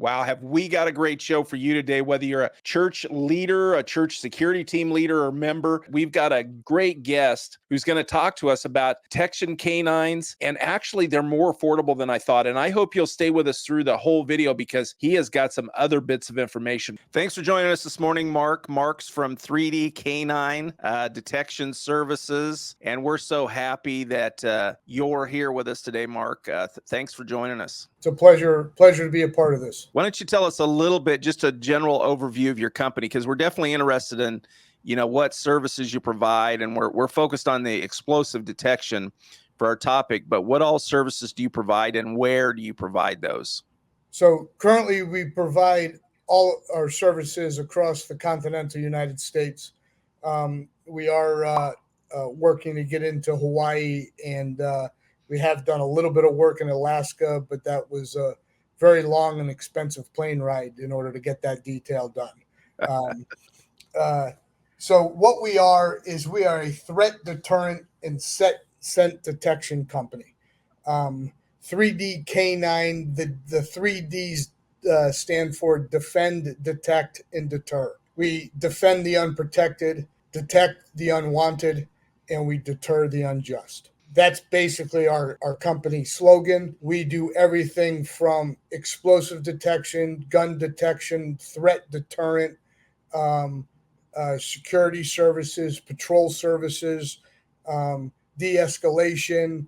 Wow, have we got a great show for you today? Whether you're a church leader, a church security team leader, or member, we've got a great guest who's going to talk to us about detection canines. And actually, they're more affordable than I thought. And I hope you'll stay with us through the whole video because he has got some other bits of information. Thanks for joining us this morning, Mark. Mark's from 3D Canine Detection Services. And we're so happy that you're here with us today, Mark. Thanks for joining us. It's a pleasure to be a part of this. Why don't you tell us a little bit, just a general overview of your company, because we're definitely interested in, what services you provide, and we're focused on the explosive detection for our topic. But what all services do you provide, and where do you provide those? So currently, we provide all our services across the continental United States. We are working to get into Hawaii, and we have done a little bit of work in Alaska, but that was a very long and expensive plane ride in order to get that detail done. So what we are a threat deterrent and scent detection company. 3D Canine, the 3Ds stand for defend, detect, and deter. We defend the unprotected, detect the unwanted, and we deter the unjust. That's basically our company slogan. We do everything from explosive detection, gun detection, threat deterrent, security services, patrol services, de-escalation,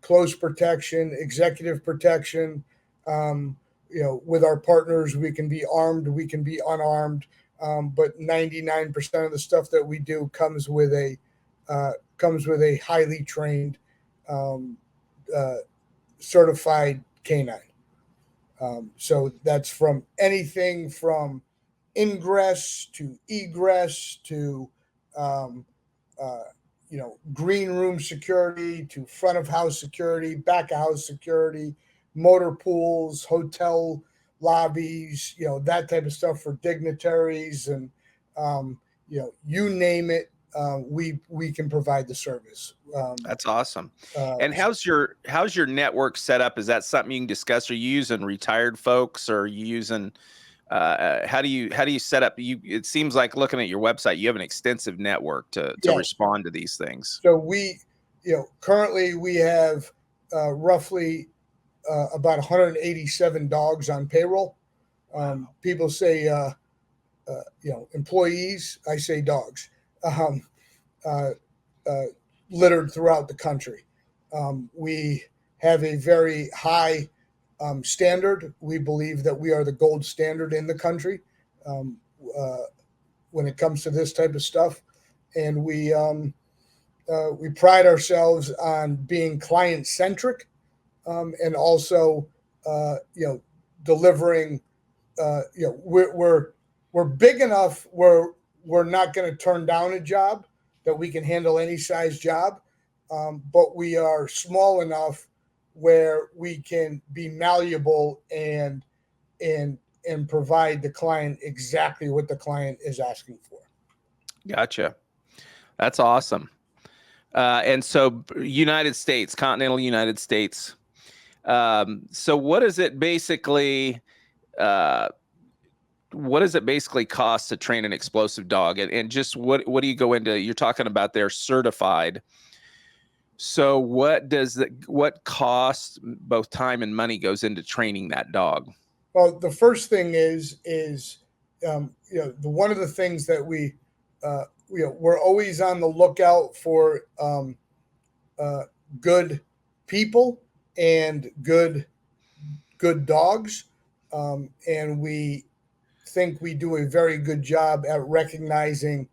close protection, executive protection. With our partners, we can be armed, we can be unarmed, but 99% of the stuff that we do comes with a highly trained, certified canine. So that's from anything from ingress to egress to, green room security to front of house security, back of house security, motor pools, hotel lobbies, that type of stuff for dignitaries, and you name it. We can provide the service. That's awesome. And how's your network set up? Is that something you can discuss? Are you using retired folks, or are you using how do you set up? It seems like, looking at your website, you have an extensive network to respond to these things. So we, currently we have roughly about 187 dogs on payroll. People say employees. I say dogs. Littered throughout the country. We have a very high standard. We believe that we are the gold standard in the country when it comes to this type of stuff, and we pride ourselves on being client centric, and also delivering. We're big enough where we're not going to turn down a job, that we can handle any size job, but we are small enough where we can be malleable and provide the client exactly what the client is asking for. Gotcha. That's awesome. And so United States, continental United States. So what does it basically cost to train an explosive dog? And just what do you go into? You're talking about they're certified. So what cost, both time and money, goes into training that dog? Well, the first thing is one of the things that we're always on the lookout for good people and good dogs, and we think we do a very good job at recognizing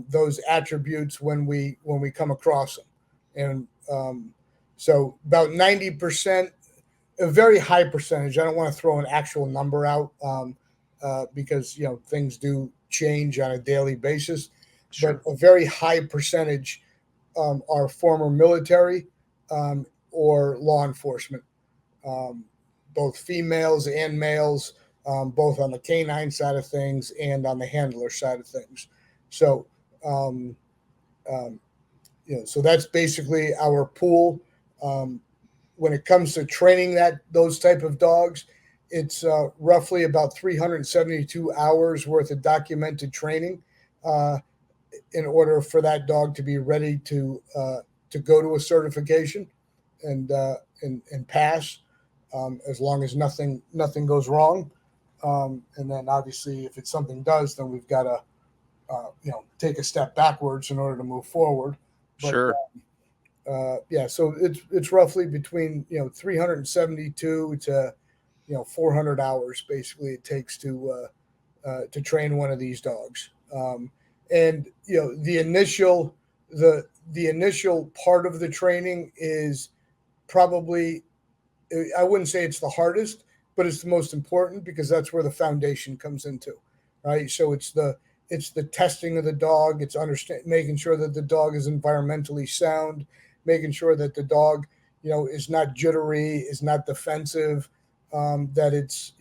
those attributes when we come across them. And so about 90%, a very high percentage. I don't want to throw an actual number out because things do change on a daily basis. Sure. But a very high percentage are former military or law enforcement, both females and males, both on the canine side of things and on the handler side of things. So, so that's basically our pool. When it comes to training those type of dogs, It's roughly about 372 hours worth of documented training uh, in order for that dog to be ready to go to a certification and pass, as long as nothing goes wrong. And then obviously, if it's something does, then we've got to take a step backwards in order to move forward. But Sure. yeah, so it's roughly between 372 to 400 hours basically it takes to train one of these dogs. And the initial part of the training is probably, I wouldn't say it's the hardest, but it's the most important because that's where the foundation comes into, right? So it's the testing of the dog. It's making sure that the dog is environmentally sound, making sure that the dog, is not jittery, is not defensive, that it's,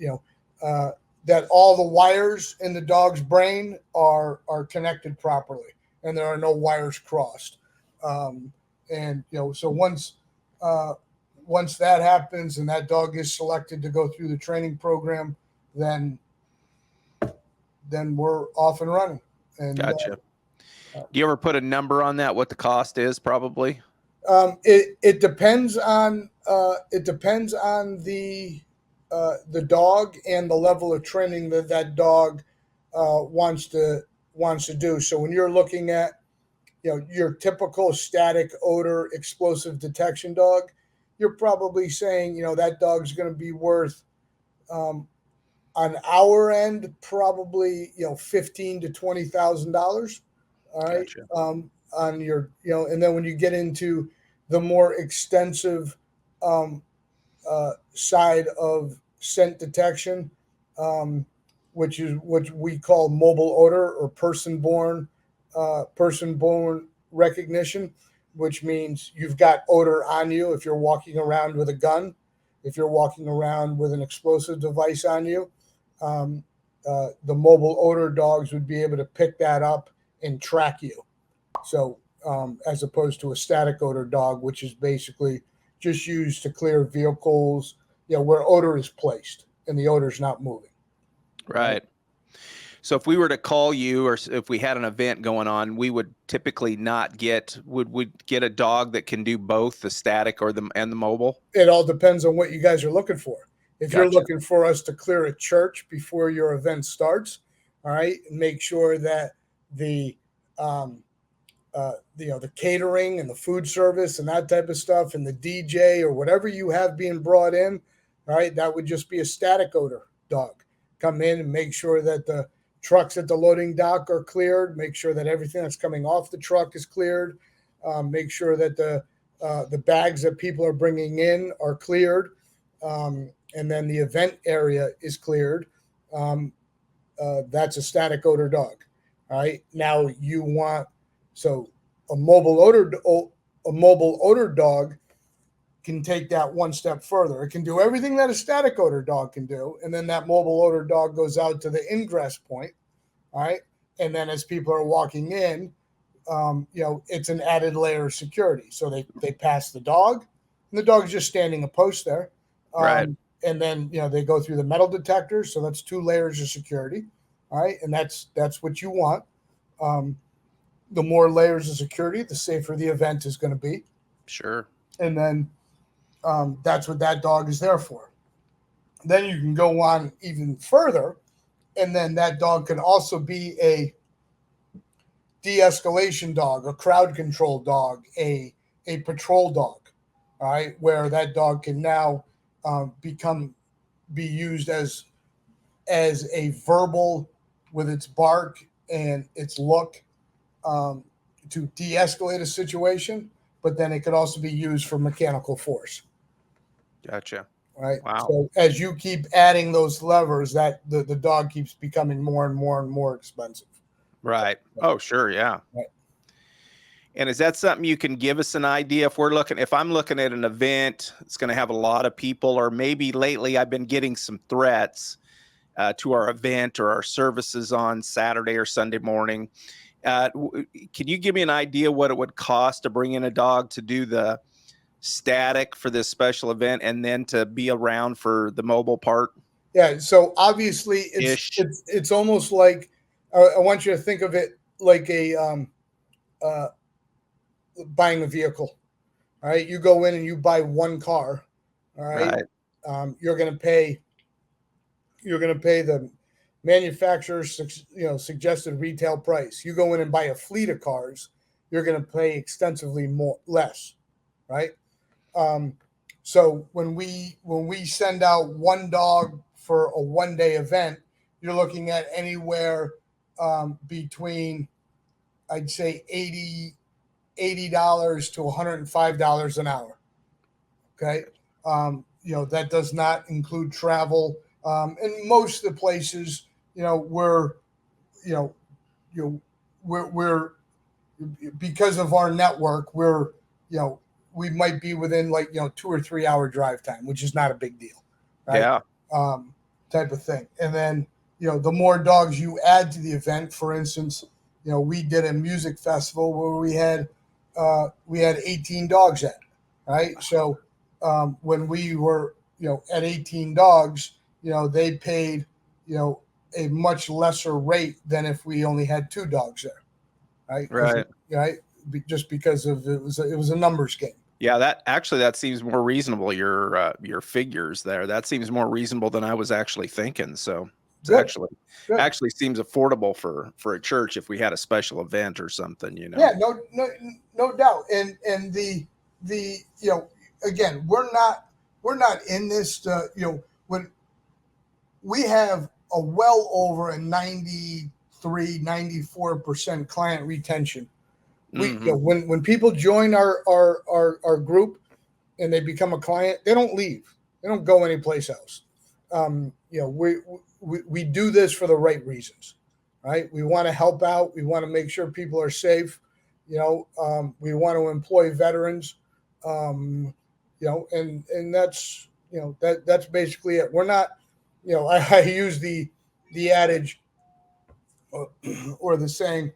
that all the wires in the dog's brain are connected properly, and there are no wires crossed. And so once that happens and that dog is selected to go through the training program, then we're off and running. And Gotcha. Do you ever put a number on that? What the cost is, probably? it depends on the dog and the level of training that dog wants to do. So when you're looking at your typical static odor explosive detection dog, you're probably saying that dog's going to be worth, on our end, probably $15,000 to $20,000. All right. Gotcha. On your and then when you get into the more extensive side of scent detection, which is what we call mobile odor or person-born recognition, which means you've got odor on you if you're walking around with a gun, if you're walking around with an explosive device on you. The mobile odor dogs would be able to pick that up and track you. So as opposed to a static odor dog, which is basically just used to clear vehicles, where odor is placed and the odor is not moving. Right. So if we were to call you, or if we had an event going on, we would typically not would we get a dog that can do both the static and the mobile? It all depends on what you guys are looking for. If you're Gotcha. looking for us to clear a church before your event starts, all right, and make sure that the the catering and the food service and that type of stuff and the DJ or whatever you have being brought in, all right, that would just be a static odor dog. Come in and make sure that the trucks at the loading dock are cleared. Make sure that everything that's coming off the truck is cleared. Make sure that the bags that people are bringing in are cleared, and then the event area is cleared. That's a static odor dog. All right. Now a mobile odor dog can take that one step further. It can do everything that a static odor dog can do, and then that mobile odor dog goes out to the ingress point. All right. And then as people are walking in, it's an added layer of security. So they pass the dog, and the dog's just standing a post there. Right. And then they go through the metal detectors. So that's 2 layers of security. All right. And that's what you want. The more layers of security, the safer the event is going to be. Sure. And then that's what that dog is there for. Then you can go on even further, and then that dog can also be a de-escalation dog, a crowd control dog, a patrol dog. All right, where that dog can now be used as a verbal with its bark and its look, to de-escalate a situation, but then it could also be used for mechanical force. Gotcha. Right. Wow. So as you keep adding those levers, that the dog keeps becoming more and more and more expensive. Right. Oh, sure. Yeah. Right. And is that something you can give us an idea? If I'm looking at an event, it's going to have a lot of people, or maybe lately I've been getting some threats to our event or our services on Saturday or Sunday morning. Can you give me an idea what it would cost to bring in a dog to do the static for this special event and then to be around for the mobile part? Yeah. So obviously, Ish. it's almost like I want you to think of it like a uh, buying a vehicle. All right, you go in and you buy one car. All right, Right. you're going to pay the manufacturer's suggested retail price. You go in and buy a fleet of cars, you're going to pay extensively more less, right? Um, so when we send out one dog for a 1 day event, you're looking at anywhere between, I'd say, $80 to $105 an hour. Okay, that does not include travel. And most of the places, we're you know you know we're because of our network, you know we might be within, like, 2 or 3 hour drive time, which is not a big deal, right? Yeah. um, Type of thing. And then, the more dogs you add to the event. For instance, we did a music festival where we had 18 dogs at, right? So when we were, at 18 dogs, they paid, a much lesser rate than if we only had two dogs there, right? Because, Right. right, just because of it was a numbers game. Yeah, that seems more reasonable. Your figures there. That seems more reasonable than I was actually thinking. So it's Good, good. actually seems affordable for a church if we had a special event or something, Yeah, no doubt. And the again, we're not in this to, when we have a well over a 93-94% client retention. We Hmm. when people join our group and they become a client, they don't leave. They don't go anyplace else. We do this for the right reasons, right? We want to help out. We want to make sure people are safe. We want to employ veterans. And that's basically it. We're not, I use the adage, or the saying,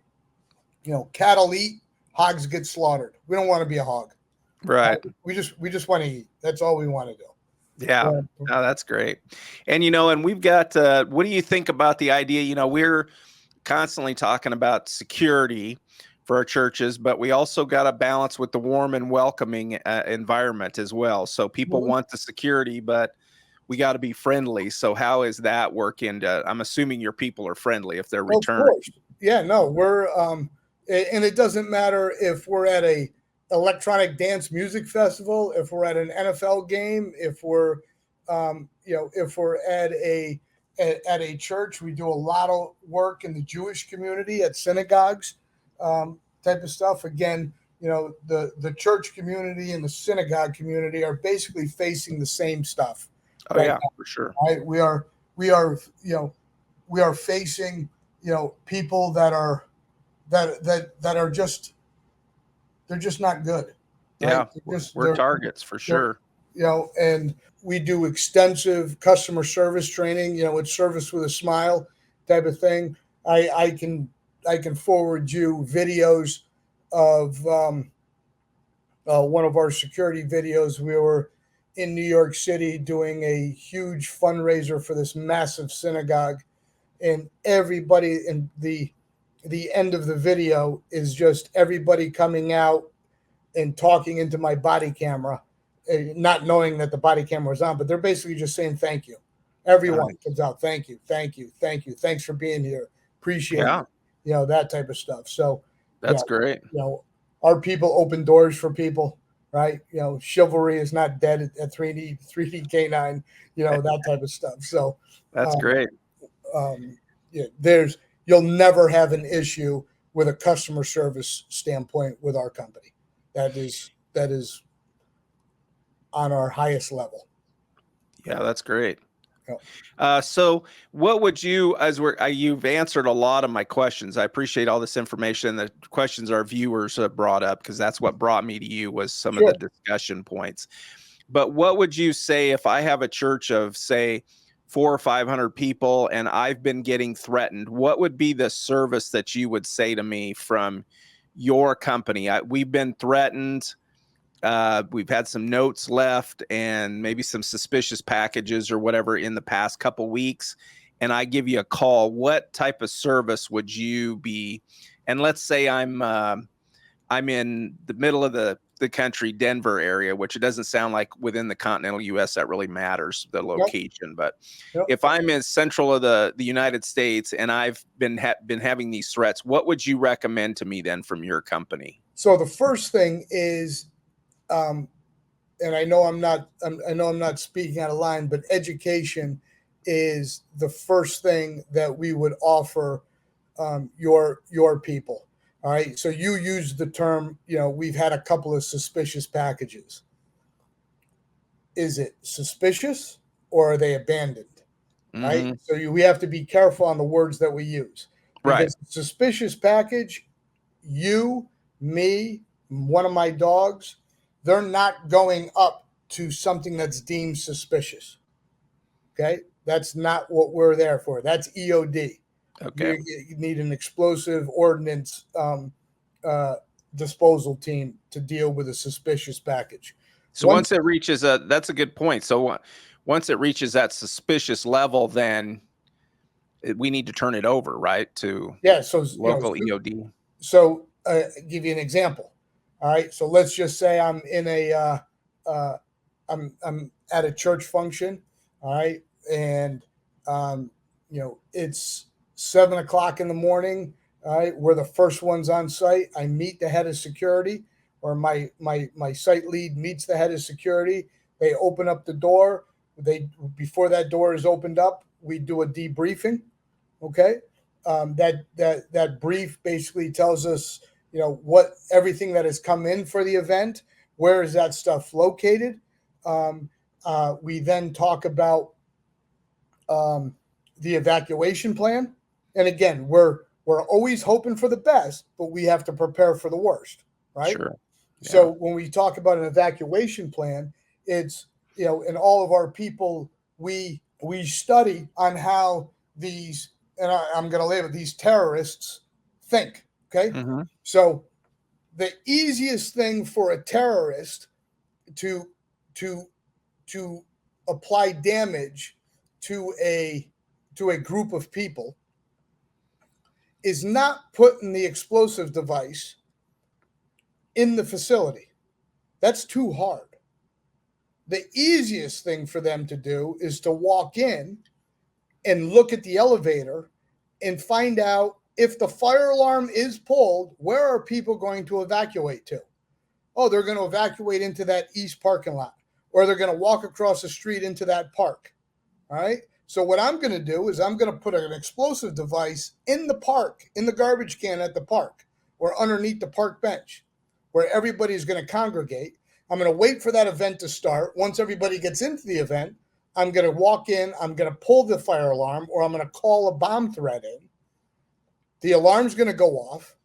cattle eat, hogs get slaughtered. We don't want to be a hog. Right. We just want to eat. That's all we want to do. Yeah. Yeah. No, that's great. And and we've got what do you think about the idea? We're constantly talking about security for our churches, but we also got to balance with the warm and welcoming environment as well. So people Mhm. want the security, but we got to be friendly. So how is that working? I'm assuming your people are friendly if they're Of returning. course. Yeah, no, and it doesn't matter if we're at a electronic dance music festival, if we're at an NFL game, if we're at a church. We do a lot of work in the Jewish community at synagogues, type of stuff. Again, the church community and the synagogue community are basically facing the same stuff Oh right yeah, for sure. now, right? We are facing, people that are just, they're just not good, right? Yeah, we're targets for They're sure. and we do extensive customer service training. It's service with a smile type of thing. I can forward you videos of one of our security videos. We were in New York City doing a huge fundraiser for this massive synagogue, and everybody in the end of the video is just everybody coming out and talking into my body camera, not knowing that the body camera was on, but they're basically just saying thank you. Everyone Nice. comes out, thank you, thank you, thank you, thanks for being here, appreciate Yeah, it, that type of stuff. So, that's great. our people open doors for people, right? Chivalry is not dead at 3D K9, that type of stuff. So, That's um, great. yeah, you'll never have an issue with a customer service standpoint with our company. That is on our highest level. Yeah, that's great. Yeah. So, what would you, as you've answered a lot of my questions. I appreciate all this information. The questions our viewers have brought up because that's what brought me to you was some of Sure. the discussion points. But what would you say if I have a church of say 400 or 500 people and I've been getting threatened? What would be the service that you would say to me from your company? We've been threatened. We've had some notes left and maybe some suspicious packages or whatever in the past couple weeks, and I give you a call. What type of service would you be? And let's say I'm in the middle of the country, Denver area, which it doesn't sound like within the continental U.S. that really matters, the location. But if I'm in central of the United States and I've been having these threats, what would you recommend to me then from your company? So the first thing is, and I know I'm not speaking out of line, but education is the first thing that we would offer your people. All right. So you use the term, we've had a couple of suspicious packages. Is it suspicious or are they abandoned? Right. So we have to be careful on the words that we use. Because suspicious package, you, me, one of my dogs, they're not going up to something that's deemed suspicious. Okay. That's not what we're there for. That's EOD. Okay. You need an explosive ordnance disposal team to deal with a suspicious package. So once it reaches that's a good point. So once it reaches that suspicious level, then we need to turn it over, right? To so local EOD. So give you an example. All right. So let's just say I'm in I'm at a church function. All right. And, it's 7:00 in the morning. All right. We're the first ones on site. I meet the head of security, or my site lead meets the head of security. They open up the door. Before that door is opened up, we do a debriefing. Okay. That brief basically tells us, what everything that has come in for the event, where is that stuff located? We then talk about the evacuation plan. And again, we're always hoping for the best, but we have to prepare for the worst, right? Sure. Yeah. So when we talk about an evacuation plan, it's, in all of our people, we study on how these, and I'm going to label these terrorists think. Okay. Mm-hmm. So the easiest thing for a terrorist to apply damage to a group of people is not putting the explosive device in the facility. That's too hard. The easiest thing for them to do is to walk in and look at the elevator and find out, if the fire alarm is pulled, where are people going to evacuate to? Oh, they're going to evacuate into that east parking lot, or they're going to walk across the street into that park. All right. So what I'm going to do is I'm going to put an explosive device in the park, in the garbage can at the park, or underneath the park bench, where everybody's going to congregate. I'm going to wait for that event to start. Once everybody gets into the event, I'm going to walk in, I'm going to pull the fire alarm, or I'm going to call a bomb threat in. The alarm's going to go off.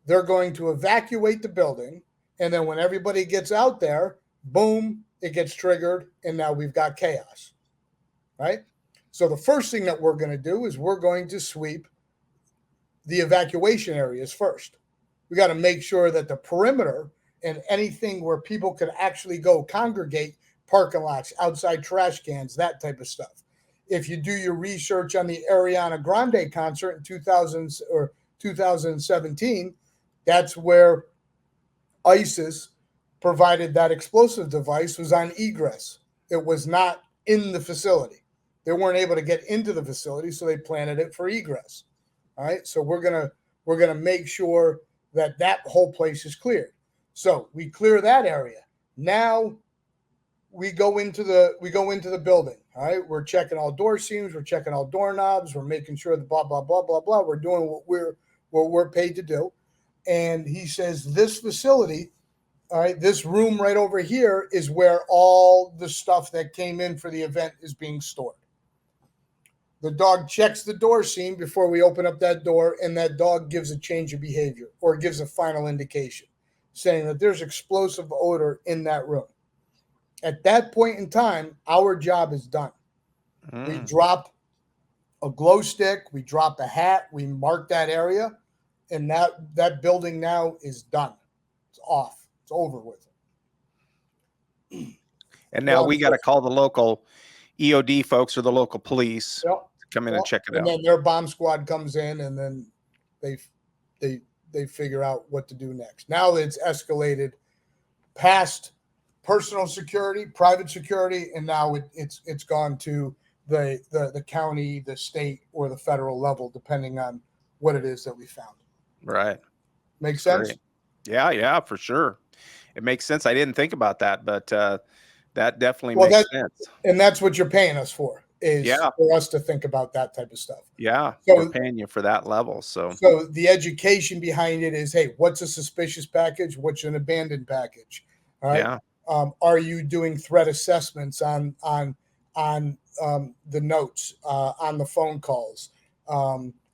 They're going to evacuate the building. And then when everybody gets out there, boom, it gets triggered. And now we've got chaos, right? So the first thing that we're going to do is we're going to sweep the evacuation areas first. We got to make sure that the perimeter and anything where people could actually go congregate, parking lots, outside trash cans, that type of stuff. If you do your research on the Ariana Grande concert in 2017, that's where ISIS provided that explosive device, was on egress. It was not in the facility. They weren't able to get into the facility, so they planted it for egress. All right. So we're gonna make sure that whole place is cleared. So we clear that area. Now we go into the building. All right. We're checking all door seams. We're checking all doorknobs. We're making sure that blah, blah, blah, blah, blah. We're doing what we're paid to do. And he says, this facility, all right, this room right over here is where all the stuff that came in for the event is being stored. The dog checks the door seam before we open up that door, and that dog gives a change of behavior, or gives a final indication saying that there's explosive odor in that room. At that point in time, our job is done. We drop a glow stick, we drop a hat, we mark that area, and that building now is done. It's off. It's over with. And now we got to call the local EOD folks or the local police Yep. to come in and check it and out. then their bomb squad comes in, and then they figure out what to do next. Now it's escalated past personal security, private security, and now it's gone to the county, the state, or the federal level, depending on what it is that we found. Right. Make sense? Great. Yeah, for sure. It makes sense. I didn't think about that, but that definitely makes sense. And that's what you're paying us for, is for us to think about that type of stuff. Yeah, so, we're paying you for that level. So the education behind it is, hey, what's a suspicious package? What's an abandoned package? All right. Yeah. Are you doing threat assessments on the notes, on the phone calls?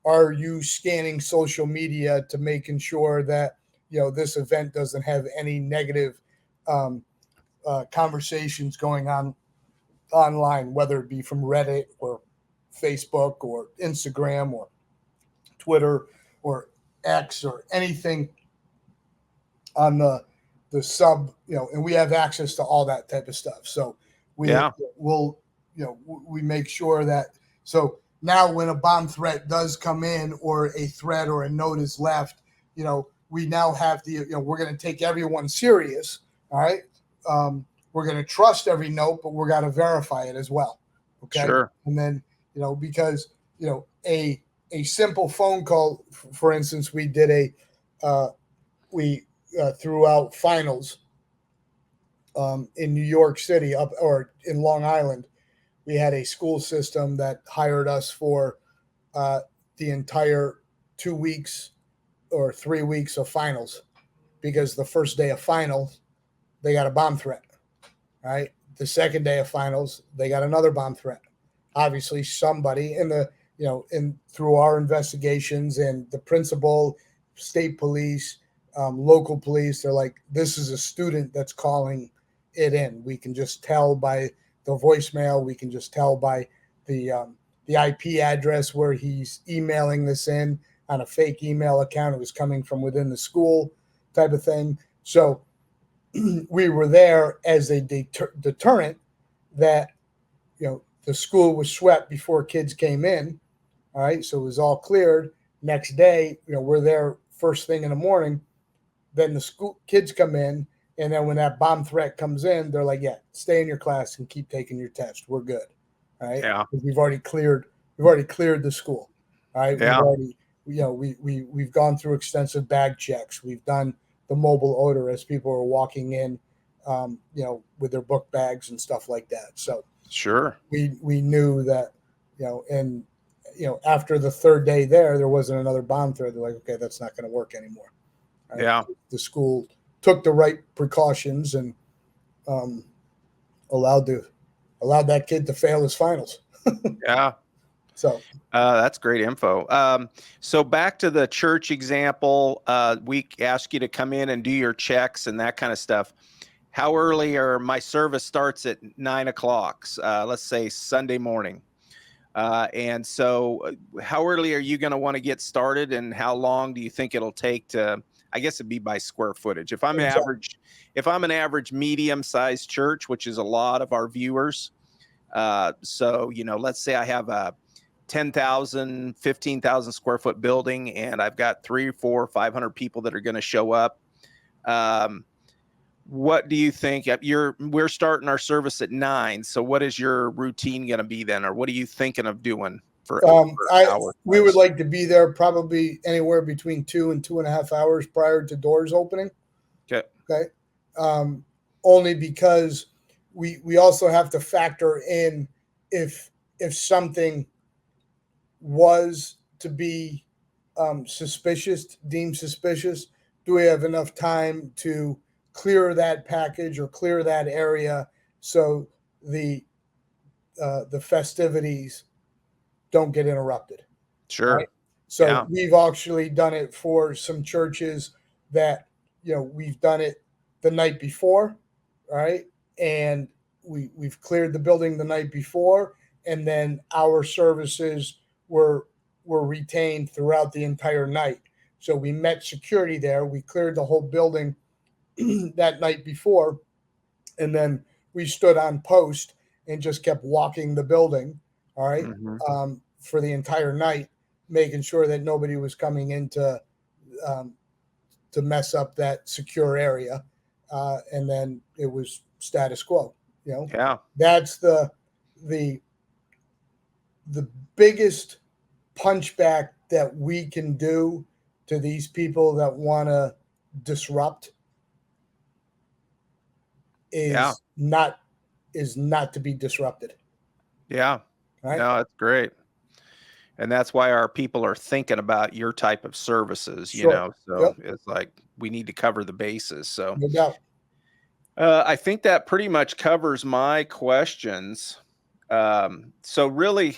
Are you scanning social media to making sure that this event doesn't have any negative conversations going on online, whether it be from Reddit or Facebook or Instagram or Twitter or X or anything on the sub, and we have access to all that type of stuff. So we make sure that, so now when a bomb threat does come in, or a threat or a note is left, we now have we're going to take everyone serious. All right. We're going to trust every note, but we're going to verify it as well. Okay. Sure. And then, because, a simple phone call, for instance, we did throughout finals in New York City or in Long Island. We had a school system that hired us for the entire 2 weeks or 3 weeks of finals, because the first day of finals, they got a bomb threat, right? The second day of finals, they got another bomb threat. Obviously, somebody through our investigations and the principal, state police, local police, they're like, this is a student that's calling it in. We can just tell by the voicemail. We can just tell by the IP address where he's emailing this in on a fake email account. It was coming from within the school, type of thing. So we were there as a deterrent that, the school was swept before kids came in. All right. So it was all cleared. Next day, we're there first thing in the morning. Then the school kids come in. And then when that bomb threat comes in, they're like, yeah, stay in your class and keep taking your test. We're good. All right. Yeah. We've already cleared the school. All right. Yeah. We've gone through extensive bag checks. We've done the mobile odor as people are walking in, with their book bags and stuff like that. So sure. We knew that, after the third day there wasn't another bomb threat. They're like, okay, that's not going to work anymore. Right? Yeah. The school took the right precautions and allowed that kid to fail his finals. Yeah. So that's great info. So back to the church example, we ask you to come in and do your checks and that kind of stuff. How early my service starts at 9 o'clock, let's say Sunday morning. And so how early are you going to want to get started, and how long do you think it'll take to, I guess it'd be by square footage. If I'm an average medium-sized church, which is a lot of our viewers. So, let's say I have a 10,000, 15,000 square foot building, and I've got 300, 400, 500 people that are going to show up. What do you think? We're starting our service at 9. So what is your routine going to be then? Or what are you thinking of doing for hours? We would like to be there probably anywhere between 2 and 2.5 hours prior to doors opening. Okay. Only because we also have to factor in if something was to be deemed suspicious, do we have enough time to clear that package or clear that area so the festivities don't get interrupted? Sure. Right? So we've actually done it for some churches that, we've done it the night before, right? And we've cleared the building the night before, and then our services were retained throughout the entire night. So we met security there. We cleared the whole building that night before, and then we stood on post and just kept walking the building, all right, Mm-hmm. for the entire night, making sure that nobody was coming into to mess up that secure area. And then it was status quo. Yeah. That's the the biggest punchback that we can do to these people that want to disrupt Yeah. is not to be disrupted. Yeah. Right? No, that's great. And that's why our people are thinking about your type of services, Sure. so Yep. it's like we need to cover the bases. So No doubt. I think that pretty much covers my questions. So really,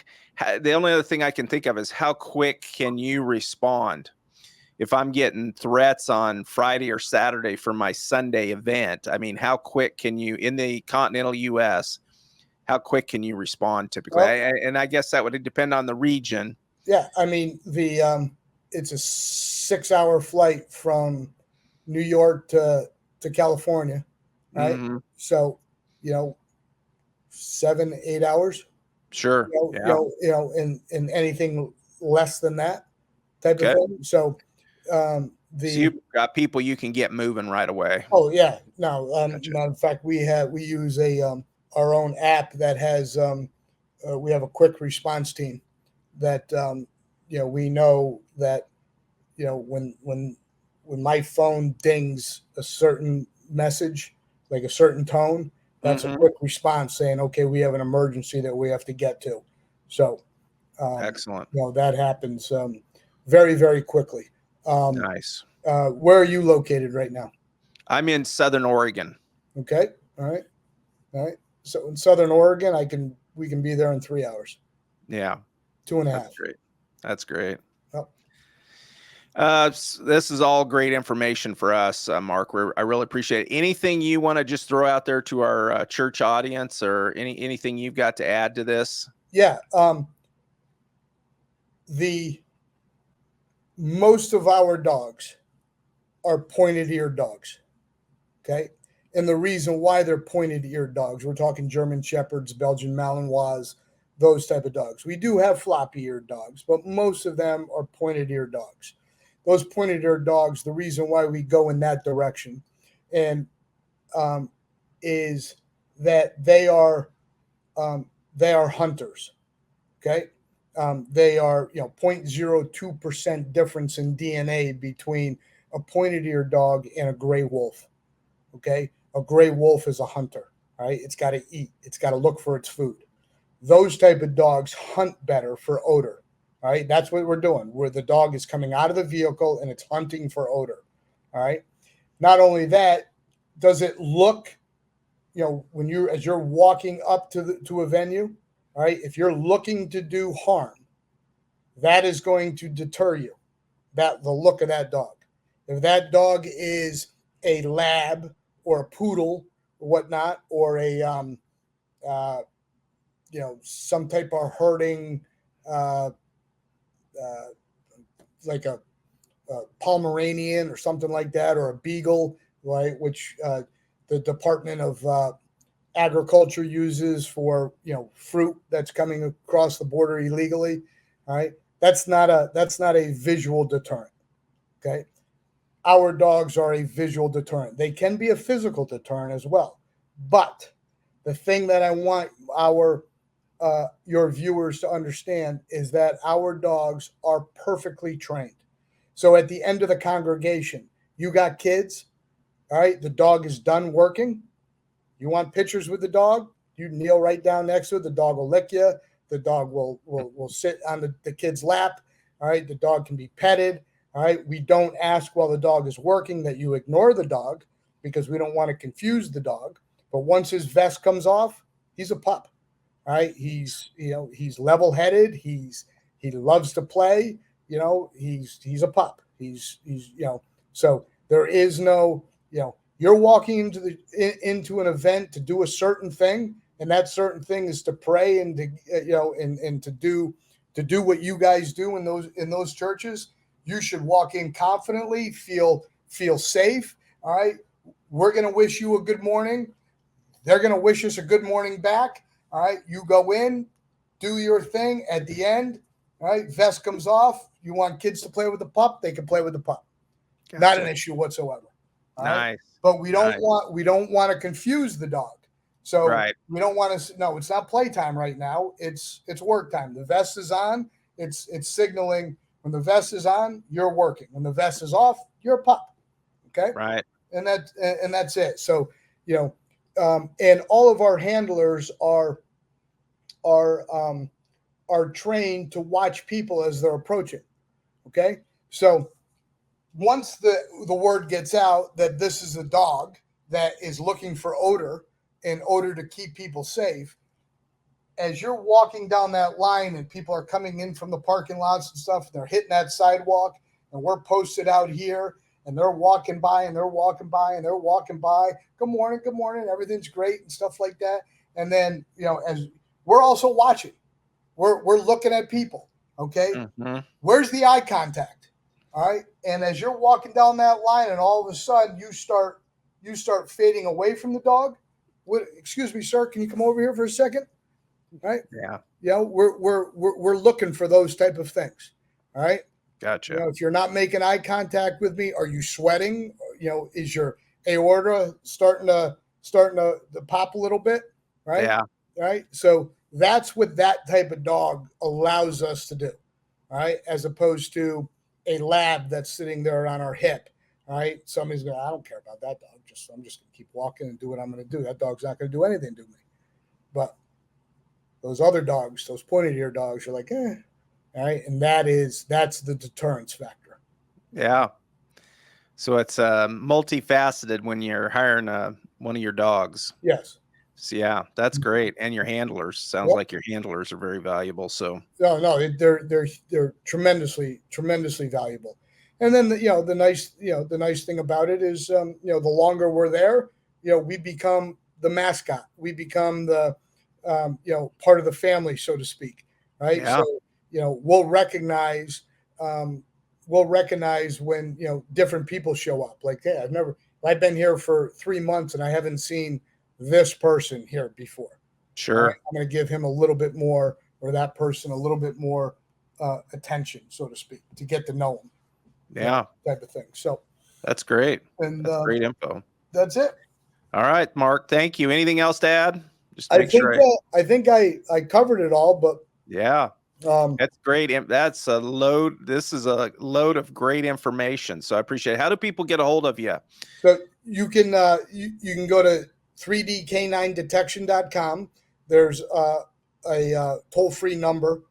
the only other thing I can think of is how quick can you respond? If I'm getting threats on Friday or Saturday for my Sunday event, I mean, how quick can you, in the continental US, how quick can you respond typically? Well, And I guess that would depend on the region. yeah. I mean, it's a 6-hour flight from New York to California, right? Hmm. So, you know, 7-8 hours. Sure. Yeah. And anything less than that type of Okay. thing. So, So the you've got people you can get moving right away. oh yeah, no, Gotcha. no. In fact, we use our own app that has we have a quick response team that we know that when my phone dings a certain message, like a certain tone, that's a Hmm. quick response saying, okay, we have an emergency that we have to get to. So Excellent. that happens very, very quickly. Nice. Where are you located right now? I'm in Southern Oregon. Okay. All right. All right. So in Southern Oregon, we can be there in 3 hours, Yeah. two and a That's half. great. That's great. Yep. This is all great information for us, Mark. I really appreciate it. Anything you want to just throw out there to our church audience, or anything you've got to add to this? Yeah. The most of our dogs are pointed eared dogs. Okay. And the reason why they're pointed eared dogs, we're talking German Shepherds, Belgian Malinois, those type of dogs. We do have floppy eared dogs, but most of them are pointed eared dogs. Those pointed eared dogs, the reason why we go in that direction and um, is that they are hunters. Okay. They are 0.02% difference in DNA between a pointed ear dog and a gray wolf. Okay. A gray wolf is a hunter. Right. It's got to eat. It's got to look for its food. Those type of dogs hunt better for odor. All right. That's what we're doing, where the dog is coming out of the vehicle and it's hunting for odor. All right. Not only that, does it look, when as you're walking up to a venue, all right, if you're looking to do harm, that is going to deter you. That the look of that dog. If that dog is a lab or a poodle or whatnot, or a some type of herding, uh, uh, like a Pomeranian or something like that, or a beagle, right? Which the Department of Agriculture uses for fruit that's coming across the border illegally. All right, that's not a visual deterrent. Okay, our dogs are a visual deterrent. They can be a physical deterrent as well, but the thing that I want your viewers to understand is that our dogs are perfectly trained. So at the end of the congregation, you got kids. All right, the dog is done working. You want pictures with the dog? You kneel right down next to it. The dog will lick you. The dog will sit on the kid's lap. All right. The dog can be petted. All right. We don't ask while the dog is working that you ignore the dog because we don't want to confuse the dog. But once his vest comes off, he's a pup. All right. He's level headed. He loves to play. He's a pup. So there is no, you're walking into an event to do a certain thing, and that certain thing is to pray and to and to do what you guys do in those churches. You should walk in confidently, feel safe. All right, we're gonna wish you a good morning. They're going to wish us a good morning back. All right. You go in, do your thing. At the end, all right, vest comes off. You want kids to play with the pup, they can play with the pup. Gotcha. Not an issue whatsoever. All right. Nice. But we don't want to confuse the dog. So we don't want to. No, it's not playtime right now. It's work time. The vest is on. It's signaling when the vest is on, you're working. When the vest is off, you're a pup. Okay. Right. And that's it. So and all of our handlers are trained to watch people as they're approaching. Okay. So once the word gets out that this is a dog that is looking for odor in order to keep people safe, as you're walking down that line and people are coming in from the parking lots and stuff, and they're hitting that sidewalk, and we're posted out here, and they're walking by and they're walking by and they're walking by. Good morning, everything's great and stuff like that. And then, as we're also watching, we're looking at people. Okay. Mm-hmm. Where's the eye contact? All right. And as you're walking down that line and all of a sudden you start fading away from the dog. Excuse me, sir, can you come over here for a second? All right. Yeah. We're looking for those type of things. All right. Gotcha. If you're not making eye contact with me, are you sweating? Is your aorta starting to pop a little bit? Right. Yeah. Right. So that's what that type of dog allows us to do. All right. As opposed to a lab that's sitting there on our hip. All right. Somebody's going, I don't care about that dog. I'm just going to keep walking and do what I'm going to do. That dog's not going to do anything to me. But those other dogs, those pointed ear dogs, you're like, All right. And that's the deterrence factor. Yeah. So it's multifaceted when you're hiring one of your dogs. Yes. So, yeah, that's great. And your handlers, sounds like your handlers are very valuable. So no, they're tremendously valuable. And then the nice thing about it is the longer we're there, we become the mascot. We become the part of the family, so to speak. Right. Yeah. So we'll recognize when different people show up. Like, hey, I've been here for 3 months and I haven't seen this person here before. Sure. Right? I'm going to give him a little bit more, or that person a little bit more attention, so to speak, to get to know him. Yeah. Type of thing. So that's great. And that's great info. That's it. All right, Mark. Thank you. Anything else to add? I think I covered it all, but yeah. That's great. That's a load. This is a load of great information. So I appreciate it. How do people get a hold of you? So you can you can go to 3dk9detection.com. There's a toll-free number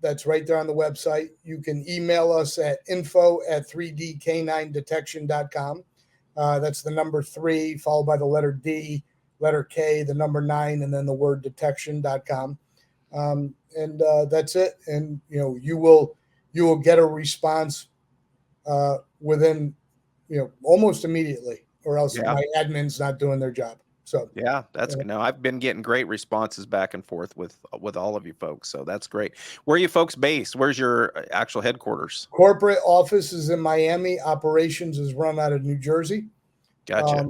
that's right there on the website. You can email us at info@3dk9detection.com. That's the number 3 followed by the letter D, letter K, the number 9, and then the word detection.com. And that's it. And you will get a response within almost immediately, or else my admin's not doing their job. So yeah, that's good. No, I've been getting great responses back and forth with all of you folks. So that's great. Where are you folks based? Where's your actual headquarters? Corporate office is in Miami. Operations is run out of New Jersey. Gotcha.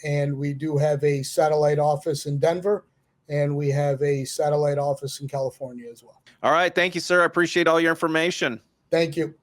And we do have a satellite office in Denver, and we have a satellite office in California as well. All right. Thank you, sir. I appreciate all your information. Thank you.